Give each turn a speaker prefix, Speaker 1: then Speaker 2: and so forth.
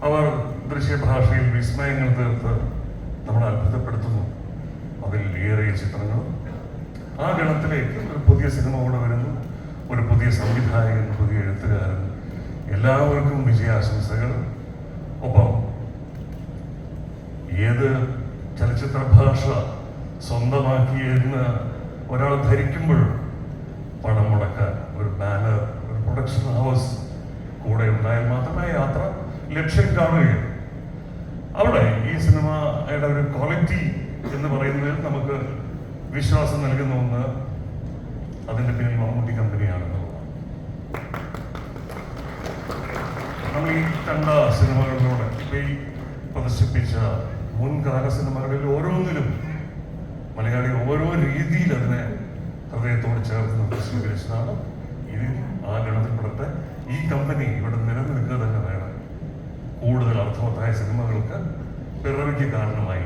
Speaker 1: അവർ ദൃശ്യഭാഷയിൽ വിസ്മയങ്ങൾ തീർത്ത് നമ്മളെ അത്ഭുതപ്പെടുത്തുന്നു. അതിൽ ഏറെ ചിത്രങ്ങൾ. ആ ഗണത്തിലേക്ക് ഒരു പുതിയ സിനിമ കൂടെ വരുന്നു. ഒരു പുതിയ സംവിധായകൻ, പുതിയ എഴുത്തുകാരൻ. എല്ലാവർക്കും വിജയാശംസകൾ. ഒപ്പം ഏത് ചലച്ചിത്ര ഭാഷ സ്വന്തമാക്കിയെന്ന് ഒരാൾ ധരിക്കുമ്പോൾ പണം മുടക്കാൻ ഒരു ബാനർ, ഒരു പ്രൊഡക്ഷൻ ഹൗസ് കൂടെ ഉണ്ടായാൽ മാത്രമേ യാത്ര ലക്ഷ്യം കാണുകയുള്ളൂ. അവിടെ ഈ സിനിമയുടെ ഒരു ക്വാളിറ്റി എന്ന് പറയുന്നതിൽ നമുക്ക് വിശ്വാസം നൽകുന്ന ഒന്ന് അതിൻ്റെ പിന്നിൽ മമ്മൂട്ടി കമ്പനിയാണെന്നുള്ളതാണ്. നമ്മൾ ഈ കണ്ട സിനിമകളിലൂടെ ഈ പ്രദർശിപ്പിച്ച മുൻകാല സിനിമകളിൽ ഓരോന്നിലും മലയാളി ഓരോ രീതിയിൽ അതിനെ ഹൃദയത്തോട് ചേർത്ത് സ്വീകരിച്ചതാണ്. ഇതിൽ ആ ഗണത്തിൽപ്പെടത്തെ ഈ കമ്പനി ഇവിടെ നിലനിൽക്കുക തന്നെ വേണം. കൂടുതൽ അർത്ഥവത്തായ സിനിമകൾക്ക് പിറവിക്ക് കാരണമായി.